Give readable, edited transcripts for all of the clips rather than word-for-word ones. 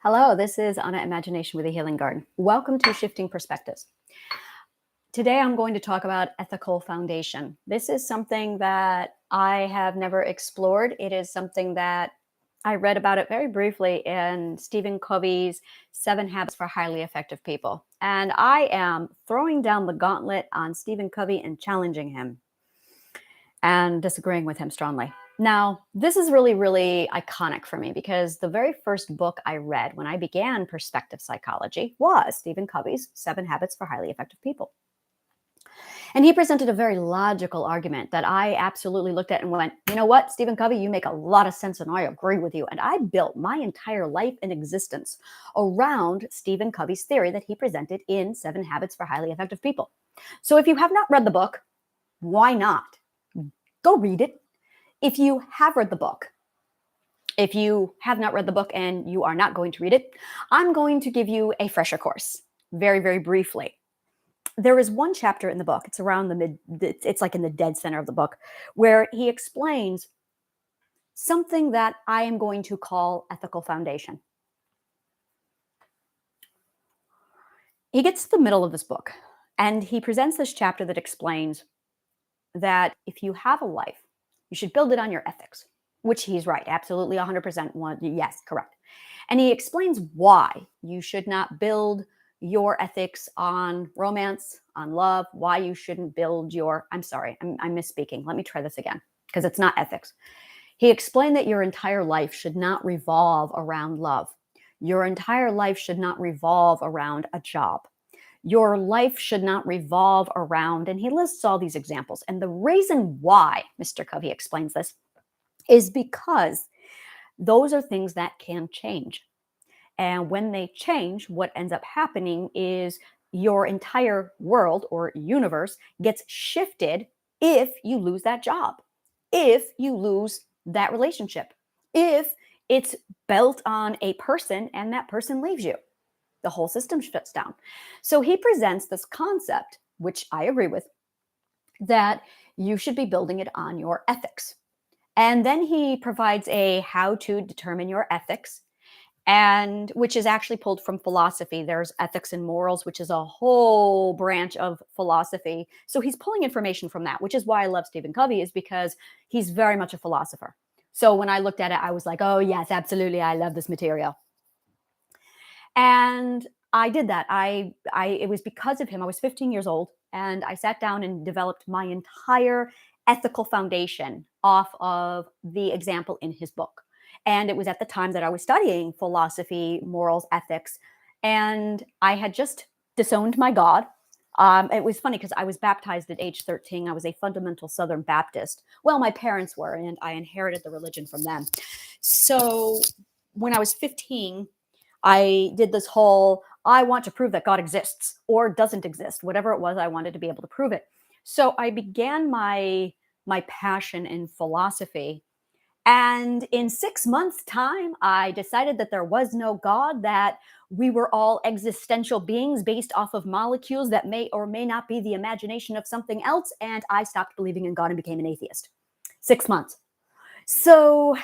Hello, this is Anna Imagination with a Healing Garden. Welcome to Shifting Perspectives. Today I'm going to talk about ethical foundation. This is something that I have never explored. It is something that I read about it very briefly in Stephen Covey's 7 Habits for Highly Effective People. And I am throwing down the gauntlet on Stephen Covey and challenging him and disagreeing with him strongly. Now, this is really, really iconic for me because the very first book I read when I began perspective psychology was Stephen Covey's 7 Habits for Highly Effective People. And he presented a very logical argument that I absolutely looked at and went, you know what, Stephen Covey, you make a lot of sense and I agree with you. And I built my entire life and existence around Stephen Covey's theory that he presented in 7 Habits for Highly Effective People. So if you have not read the book, why not? Go read it. If you have read the book, if you have not read the book and you are not going to read it, I'm going to give you a fresher course very, very briefly. There is one chapter in the book, it's around it's like in the dead center of the book, where he explains something that I am going to call ethical foundation. He gets to the middle of this book and he presents this chapter that explains that if you have a life, you should build it on your ethics, which he's right. Absolutely 100%. Yes, correct. And he explains why you should not build your ethics on romance, on love, why you shouldn't build I'm misspeaking. Let me try this again because it's not ethics. He explained that your entire life should not revolve around love. Your entire life should not revolve around a job. Your life should not revolve around, and he lists all these examples. And the reason why Mr. Covey explains this is because those are things that can change. And when they change, what ends up happening is your entire world or universe gets shifted if you lose that job, if you lose that relationship, if it's built on a person and that person leaves you. The whole system shuts down. So he presents this concept, which I agree with, that you should be building it on your ethics. And then he provides a how to determine your ethics, and which is actually pulled from philosophy. There's ethics and morals, which is a whole branch of philosophy. So he's pulling information from that, which is why I love Stephen Covey, is because he's very much a philosopher. So when I looked at it, I was like, oh yes, absolutely. I love this material. And I did that. It was because of him. I was 15 years old and I sat down and developed my entire ethical foundation off of the example in his book. And it was at the time that I was studying philosophy, morals, ethics, and I had just disowned my God. It was funny because I was baptized at age 13. I was a fundamental Southern Baptist. Well, my parents were, and I inherited the religion from them. So when I was 15, I did this whole, I want to prove that God exists or doesn't exist, whatever it was, I wanted to be able to prove it. So I began my passion in philosophy. And in 6 months' time, I decided that there was no God, that we were all existential beings based off of molecules that may or may not be the imagination of something else. And I stopped believing in God and became an atheist. 6 months. So,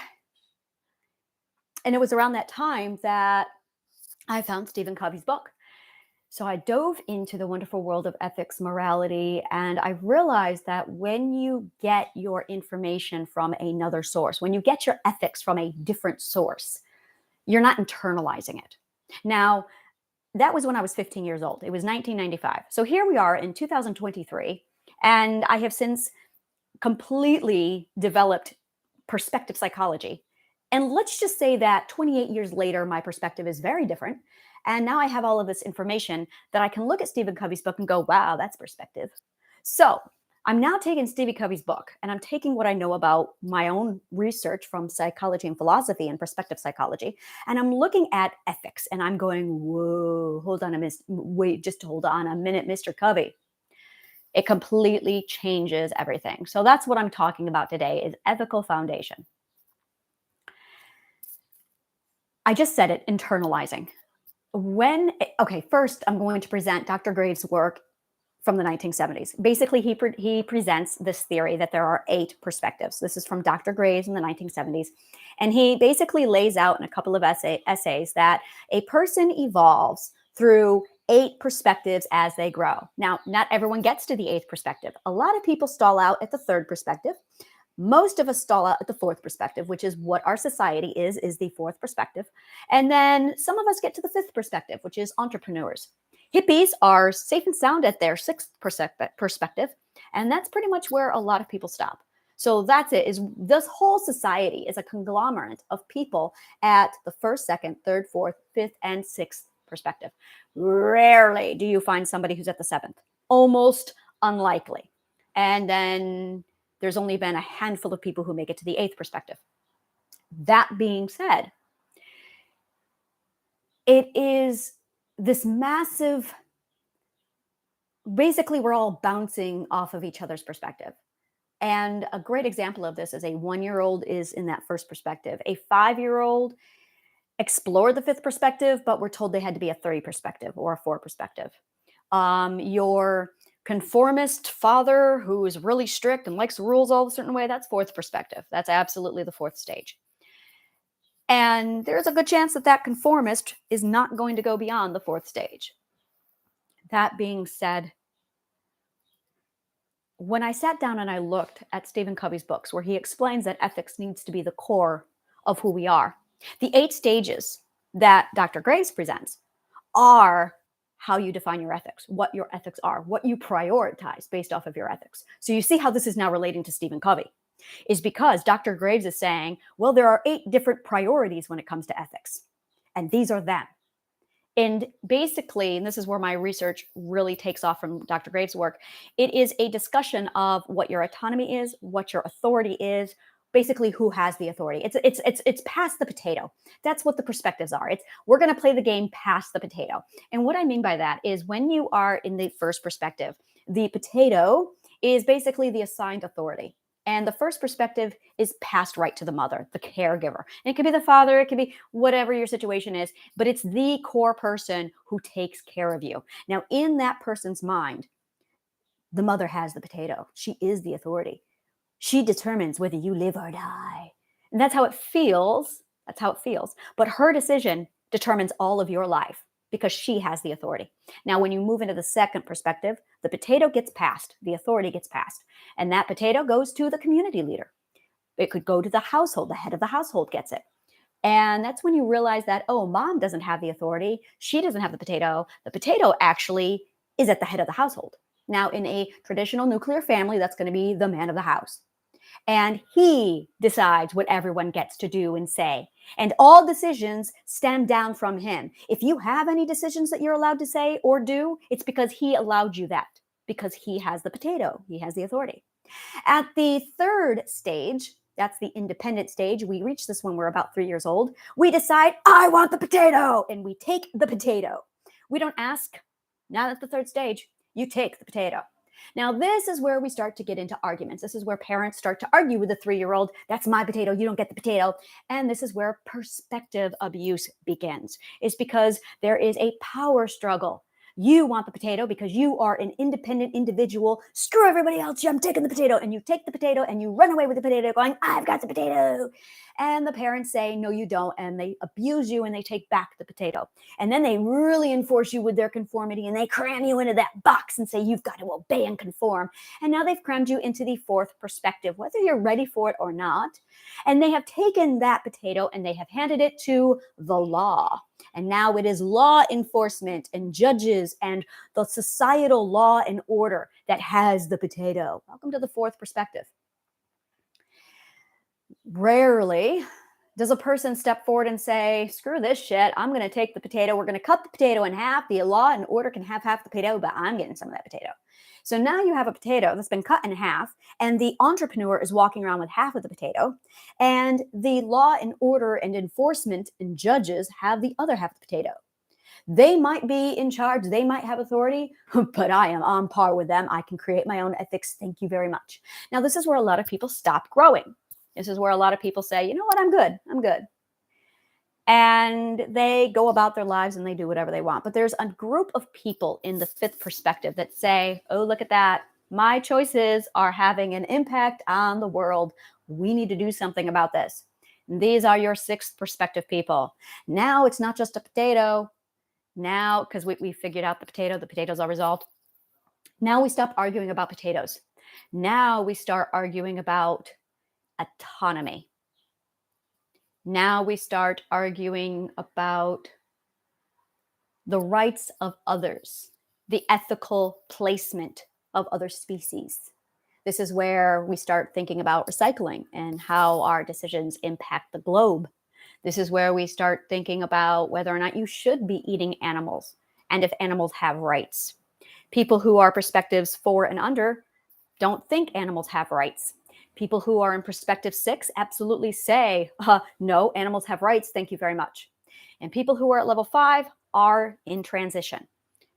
and it was around that time that I found Stephen Covey's book. So I dove into the wonderful world of ethics, morality, and I realized that when you get your information from another source, when you get your ethics from a different source, you're not internalizing it. Now, that was when I was 15 years old. It was 1995. So here we are in 2023, and I have since completely developed perspective psychology. And let's just say that 28 years later, my perspective is very different. And now I have all of this information that I can look at Stephen Covey's book and go, wow, that's perspective. So I'm now taking Stephen Covey's book and I'm taking what I know about my own research from psychology and philosophy and perspective psychology. And I'm looking at ethics and I'm going, whoa, hold on a minute, Mr. Covey. It completely changes everything. So that's what I'm talking about today, is ethical foundation. I just said it, internalizing. First I'm going to present Dr. Graves' work from the 1970s. Basically, he presents this theory that there are 8 perspectives. This is from Dr. Graves in the 1970s. And he basically lays out in a couple of essays that a person evolves through 8 perspectives as they grow. Now, not everyone gets to the 8th perspective. A lot of people stall out at the 3rd perspective. Most of us stall out at the 4th perspective, which is what our society is the 4th perspective. And then some of us get to the 5th perspective, which is entrepreneurs. Hippies are safe and sound at their 6th perspective, and that's pretty much where a lot of people stop. So that's it, is this whole society is a conglomerate of people at the 1st, 2nd, 3rd, 4th, 5th, and 6th perspective. Rarely do you find somebody who's at the 7th. Almost unlikely. And then there's only been a handful of people who make it to the 8th perspective. That being said, it is this massive, basically we're all bouncing off of each other's perspective. And a great example of this is a 1-year-old is in that 1st perspective. A 5-year-old explored the 5th perspective, but we're told they had to be a 3 perspective or a 4 perspective. Your conformist father who is really strict and likes the rules all a certain way, that's 4th perspective. That's absolutely the 4th stage. And there's a good chance that that conformist is not going to go beyond the 4th stage. That being said, when I sat down and I looked at Stephen Covey's books, where he explains that ethics needs to be the core of who we are, the 8 stages that Dr. Graves presents are how you define your ethics, what your ethics are, what you prioritize based off of your ethics. So you see how this is now relating to Stephen Covey, is because Dr. Graves is saying, well, there are 8 different priorities when it comes to ethics, and these are them. And basically, and this is where my research really takes off from Dr. Graves' work, it is a discussion of what your autonomy is, what your authority is, basically who has the authority. It's past the potato. That's what the perspectives are. We're going to play the game past the potato. And what I mean by that is when you are in the 1st perspective, the potato is basically the assigned authority. And the 1st perspective is passed right to the mother, the caregiver. And it could be the father, it could be whatever your situation is, but it's the core person who takes care of you. Now, in that person's mind, the mother has the potato. She is the authority. She determines whether you live or die. And that's how it feels. That's how it feels. But her decision determines all of your life because she has the authority. Now, when you move into the 2nd perspective, the potato gets passed, the authority gets passed, and that potato goes to the community leader. It could go to the household. The head of the household gets it. And that's when you realize that, oh, mom doesn't have the authority. She doesn't have the potato. The potato actually is at the head of the household. Now, in a traditional nuclear family, that's going to be the man of the house. And he decides what everyone gets to do and say. And all decisions stem down from him. If you have any decisions that you're allowed to say or do, it's because he allowed you that, because he has the potato. He has the authority. At the 3rd stage, that's the independent stage. We reach this when we're about 3 years old. We decide, I want the potato, and we take the potato. We don't ask, not at the 3rd stage, you take the potato. Now, this is where we start to get into arguments. This is where parents start to argue with a 3-year-old. That's my potato. You don't get the potato. And this is where perspective abuse begins. It's because there is a power struggle. You want the potato because you are an independent individual. Screw everybody else. I'm taking the potato. And you take the potato and you run away with the potato going, I've got the potato. And the parents say, no, you don't. And they abuse you and they take back the potato. And then they really enforce you with their conformity and they cram you into that box and say, you've got to obey and conform. And now they've crammed you into the 4th perspective, whether you're ready for it or not. And they have taken that potato and they have handed it to the law. And now it is law enforcement and judges and the societal law and order that has the potato. Welcome to the 4th perspective. Rarely does a person step forward and say, screw this shit, I'm going to take the potato. We're going to cut the potato in half. The law and order can have half the potato, but I'm getting some of that potato. So now you have a potato that's been cut in half, and the entrepreneur is walking around with half of the potato, and the law and order and enforcement and judges have the other half of the potato. They might be in charge, they might have authority, but I am on par with them. I can create my own ethics. Thank you very much. Now, this is where a lot of people stop growing. This is where a lot of people say, you know what, I'm good. and they go about their lives and they do whatever they want. But there's a group of people in the fifth perspective that say, oh, look at that. My choices are having an impact on the world. We need to do something about this. And these are your sixth perspective people. Now it's not just a potato. Now, because we figured out the potatoes are resolved. Now we stop arguing about potatoes. Now we start arguing about autonomy. Now we start arguing about the rights of others, the ethical placement of other species. This is where we start thinking about recycling and how our decisions impact the globe. This is where we start thinking about whether or not you should be eating animals and if animals have rights. People who are perspectives 4 and under don't think animals have rights. People who are in perspective 6 absolutely say, no, animals have rights. Thank you very much. And people who are at level 5 are in transition.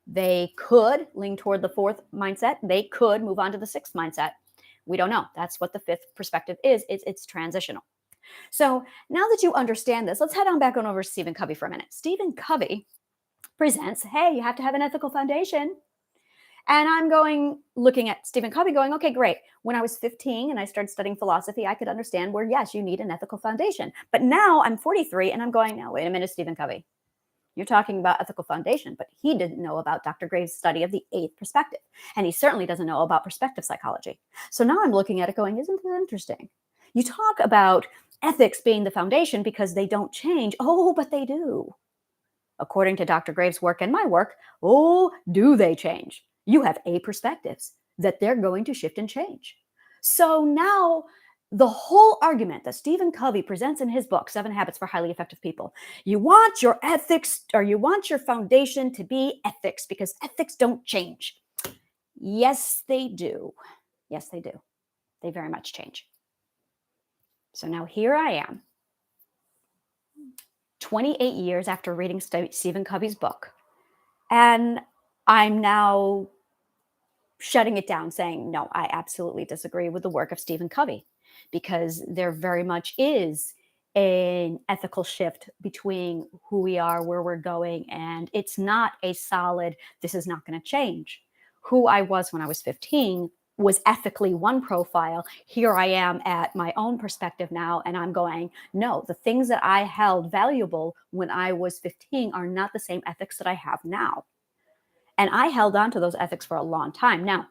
They could lean toward the 4th mindset. They could move on to the 6th mindset. We don't know. That's what the 5th perspective is. It's transitional. So now that you understand this, let's head on back on over to Stephen Covey for a minute. Stephen Covey presents, hey, you have to have an ethical foundation. And I'm looking at Stephen Covey going, okay, great. When I was 15 and I started studying philosophy, I could understand where, yes, you need an ethical foundation. But now I'm 43 and I'm going, now, wait a minute, Stephen Covey. You're talking about ethical foundation, but he didn't know about Dr. Graves' study of the 8th perspective. And he certainly doesn't know about perspective psychology. So now I'm looking at it going, isn't this interesting? You talk about ethics being the foundation because they don't change. Oh, but they do. According to Dr. Graves' work and my work, oh, do they change? You have 8 perspectives that they're going to shift and change. So now the whole argument that Stephen Covey presents in his book, 7 Habits for Highly Effective People, you want your ethics or you want your foundation to be ethics because ethics don't change. Yes, they do. Yes, they do. They very much change. So now here I am, 28 years after reading Stephen Covey's book, and I'm now shutting it down, saying, no, I absolutely disagree with the work of Stephen Covey, because there very much is an ethical shift between who we are, where we're going, and it's not a solid, this is not going to change. Who I was when I was 15 was ethically one profile. Here I am at my own perspective now, and I'm going, no, the things that I held valuable when I was 15 are not the same ethics that I have now. And I held on to those ethics for a long time. Now,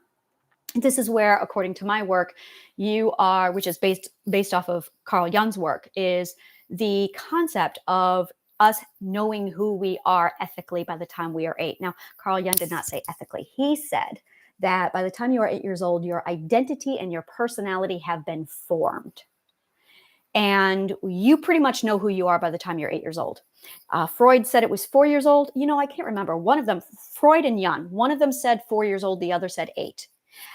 this is where, according to my work, you are, which is based off of Carl Jung's work, is the concept of us knowing who we are ethically by the time we are 8. Now, Carl Jung did not say ethically. He said that by the time you are 8 years old, your identity and your personality have been formed. And you pretty much know who you are by the time you're 8 years old. Freud said it was 4 years old. I can't remember. One of them, Freud and Jung, one of them said 4 years old, the other said 8.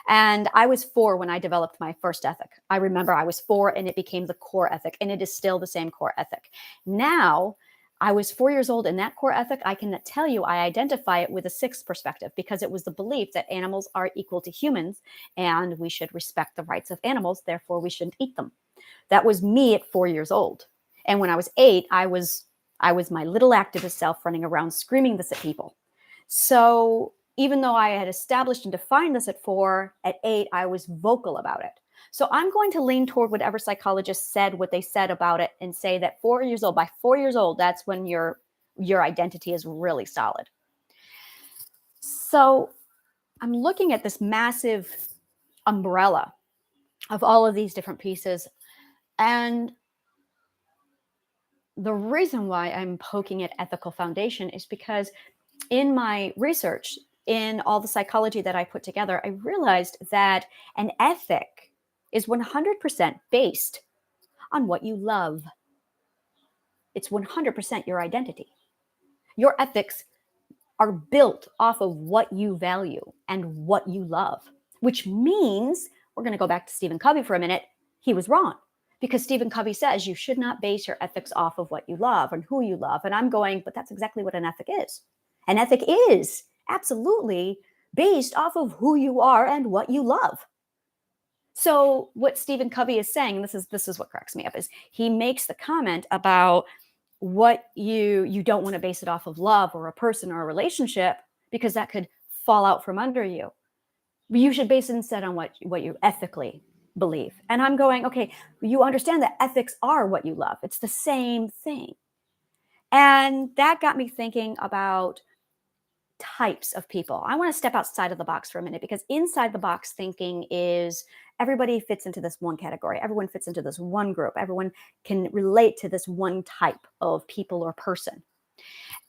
And I was 4 when I developed my first ethic. I remember I was 4 and it became the core ethic, and it is still the same core ethic. Now, I was 4 years old, and that core ethic, I can tell you, I identify it with a 6th perspective, because it was the belief that animals are equal to humans and we should respect the rights of animals, therefore we shouldn't eat them. That was me at 4 years old. And when I was 8, I was my little activist self running around screaming this at people. So even though I had established and defined this at 4, at 8, I was vocal about it. So I'm going to lean toward whatever psychologist said what they said about it and say that 4 years old, by 4 years old, that's when your identity is really solid. So I'm looking at this massive umbrella of all of these different pieces. And the reason why I'm poking at ethical foundation is because in my research, in all the psychology that I put together, I realized that an ethic is 100% based on what you love. It's 100% your identity. Your ethics are built off of what you value and what you love, which means, we're going to go back to Stephen Covey for a minute, he was wrong. Because Stephen Covey says you should not base your ethics off of what you love and who you love. And I'm going, but that's exactly what an ethic is. An ethic is absolutely based off of who you are and what you love. So what Stephen Covey is saying, this is what cracks me up, is he makes the comment about what you don't want to base it off of love or a person or a relationship, because that could fall out from under you. But you should base it instead on what you ethically believe. And I'm going, okay, you understand that ethics are what you love. It's the same thing. And that got me thinking about types of people. I want to step outside of the box for a minute, because inside the box thinking is everybody fits into this one category. Everyone fits into this one group. Everyone can relate to this one type of people or person.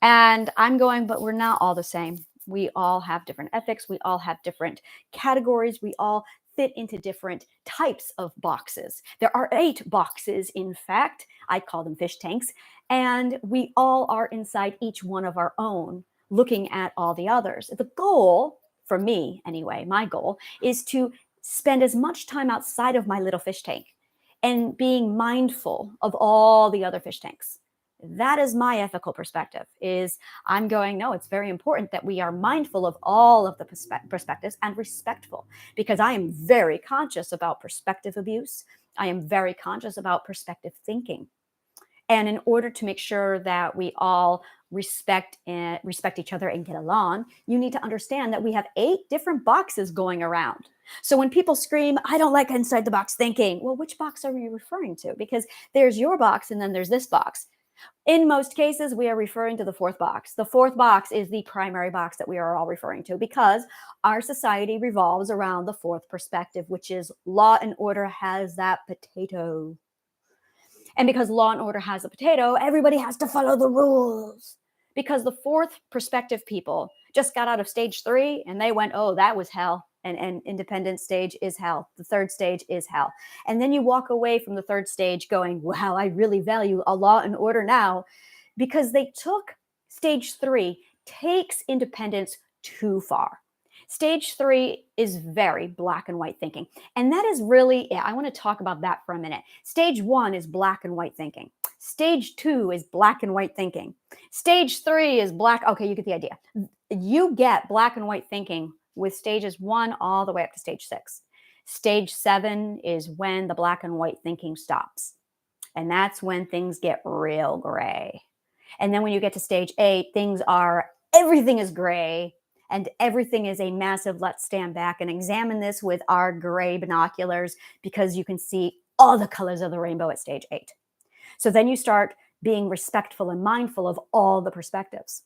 And I'm going, but we're not all the same. We all have different ethics. We all have different categories. We all fit into different types of boxes. There are 8 boxes, in fact. I call them fish tanks. And we all are inside each one of our own, looking at all the others. The goal, for me anyway, my goal is to spend as much time outside of my little fish tank and being mindful of all the other fish tanks. That is my ethical perspective. Is I'm going, no, it's very important that we are mindful of all of the perspectives and respectful, because I am very conscious about perspective abuse. I am very conscious about perspective thinking. And in order to make sure that we all respect each other and get along, you need to understand that we have 8 different boxes going around. So when people scream, I don't like inside the box thinking, well, which box are you referring to? Because there's your box and then there's this box. In most cases, we are referring to the 4th box. The 4th box is the primary box that we are all referring to, because our society revolves around the 4th perspective, which is law and order has that potato. And because law and order has a potato, everybody has to follow the rules. Because the 4th perspective people just got out of stage 3 and they went, oh, that was hell. And independent stage is hell. The 3rd stage is hell. And then you walk away from the 3rd stage going, wow, I really value a law and order now, because they took stage 3 takes independence too far. Stage 3 is very black and white thinking. And that is really it. I want to talk about that for a minute. Stage 1 is black and white thinking. Stage 2 is black and white thinking. Stage 3 is black. Okay, you get the idea. You get black and white thinking with stages 1 all the way up to stage 6. Stage 7 is when the black and white thinking stops. And that's when things get real gray. And then when you get to stage 8, everything is gray. And everything is a massive, let's stand back and examine this with our gray binoculars, because you can see all the colors of the rainbow at stage 8. So then you start being respectful and mindful of all the perspectives.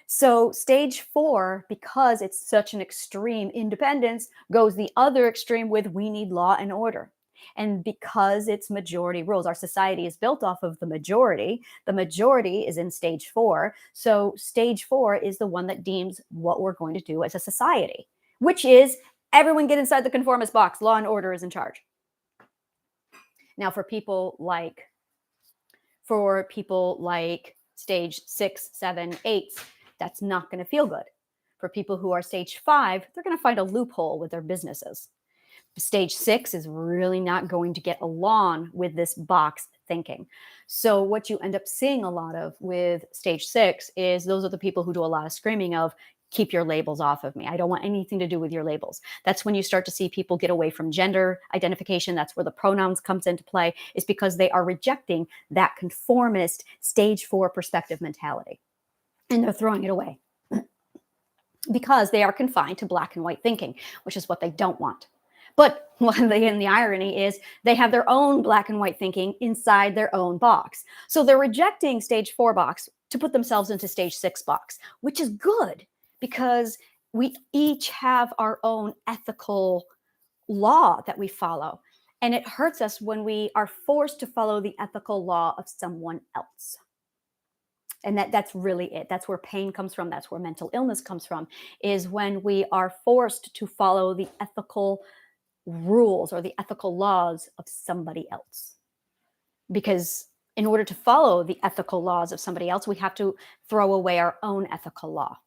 So stage 4, because it's such an extreme independence, goes the other extreme with we need law and order. And because it's majority rules, our society is built off of the majority. The majority is in stage 4. So stage 4 is the one that deems what we're going to do as a society, which is everyone get inside the conformist box. Law and order is in charge. Now, for people like stage 6, 7, 8, that's not going to feel good. For people who are stage 5, they're going to find a loophole with their businesses. Stage 6 is really not going to get along with this box thinking. So what you end up seeing a lot of with stage 6 is those are the people who do a lot of screaming of, keep your labels off of me. I don't want anything to do with your labels. That's when you start to see people get away from gender identification. That's where the pronouns comes into play, is because they are rejecting that conformist stage 4 perspective mentality. And they're throwing it away because they are confined to black and white thinking, which is what they don't want. But the irony is they have their own black and white thinking inside their own box. So they're rejecting stage 4 box to put themselves into stage 6 box, which is good, because we each have our own ethical law that we follow. And it hurts us when we are forced to follow the ethical law of someone else. And that's really it. That's where pain comes from. That's where mental illness comes from, is when we are forced to follow the ethical rules or the ethical laws of somebody else. Because in order to follow the ethical laws of somebody else, we have to throw away our own ethical law.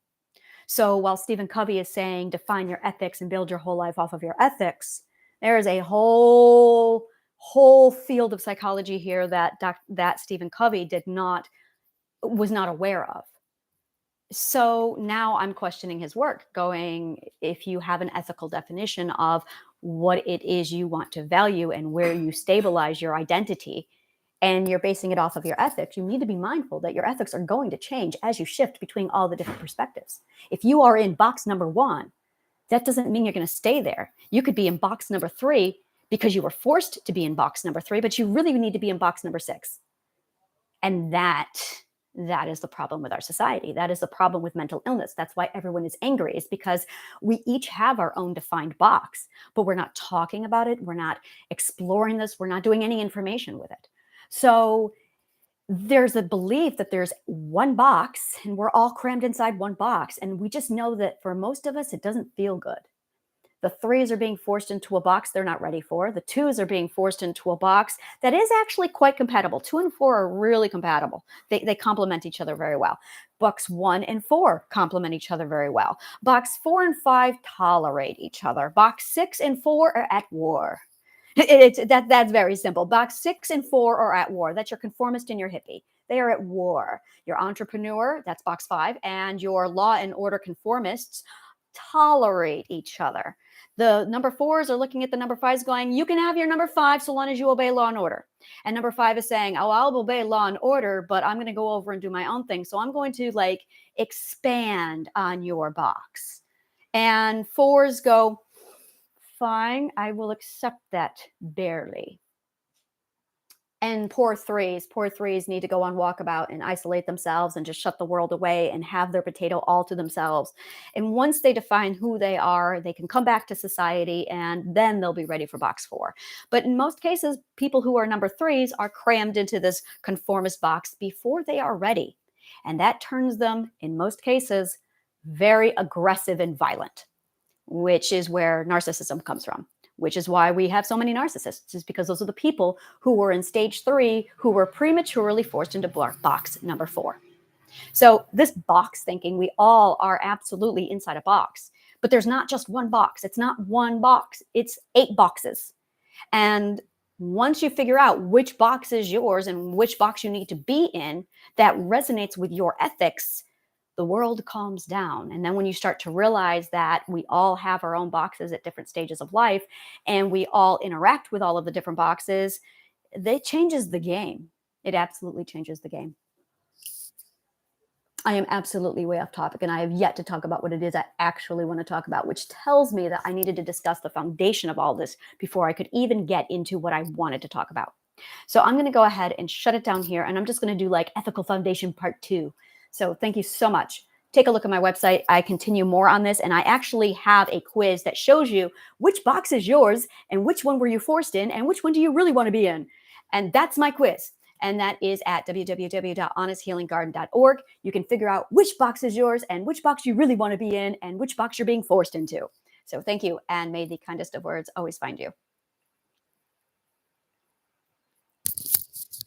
So while Stephen Covey is saying define your ethics and build your whole life off of your ethics, there is a whole field of psychology here that Stephen Covey was not aware of. So now I'm questioning his work, going, if you have an ethical definition of what it is you want to value and where you stabilize your identity, and you're basing it off of your ethics, you need to be mindful that your ethics are going to change as you shift between all the different perspectives. If you are in box number 1, that doesn't mean you're going to stay there. You could be in box number 3 because you were forced to be in box number 3, but you really need to be in box number 6. And that is the problem with our society. That is the problem with mental illness. That's why everyone is angry, is because we each have our own defined box, but we're not talking about it. We're not exploring this. We're not doing any information with it. So there's a belief that there's one box and we're all crammed inside one box. And we just know that for most of us, it doesn't feel good. The 3s are being forced into a box they're not ready for. The 2s are being forced into a box that is actually quite compatible. 2 and 4 are really compatible. They complement each other very well. Box 1 and 4 complement each other very well. Box 4 and 5 tolerate each other. Box 6 and 4 are at war. That's very simple. Box 6 and 4 are at war. That's your conformist and your hippie. They are at war. Your entrepreneur, that's box 5, and your law and order conformists tolerate each other. The number 4s are looking at the number 5s going, you can have your number 5 so long as you obey law and order. And number 5 is saying, oh, I'll obey law and order, but I'm going to go over and do my own thing. So I'm going to expand on your box. And 4s go, fine, I will accept that barely. And poor 3s need to go on walkabout and isolate themselves and just shut the world away and have their potato all to themselves. And once they define who they are, they can come back to society and then they'll be ready for box 4. But in most cases, people who are number 3s are crammed into this conformist box before they are ready. And that turns them, in most cases, very aggressive and violent, which is where narcissism comes from. Which is why we have so many narcissists, is because those are the people who were in stage 3, who were prematurely forced into box number 4. So this box thinking, we all are absolutely inside a box, but there's not just one box. It's not one box. It's 8 boxes. And once you figure out which box is yours and which box you need to be in that resonates with your ethics, the world calms down. And then when you start to realize that we all have our own boxes at different stages of life and we all interact with all of the different boxes, that changes the game. It absolutely changes the game. I am absolutely way off topic, and I have yet to talk about what it is I actually want to talk about, which tells me that I needed to discuss the foundation of all this before I could even get into what I wanted to talk about. So I'm going to go ahead and shut it down here, and I'm just going to do Ethical Foundation Part 2. So thank you so much. Take a look at my website. I continue more on this, and I actually have a quiz that shows you which box is yours and which one were you forced in and which one do you really want to be in. And that's my quiz. And that is at www.honnesthealinggarden.org. You can figure out which box is yours and which box you really want to be in and which box you're being forced into. So thank you, and may the kindest of words always find you.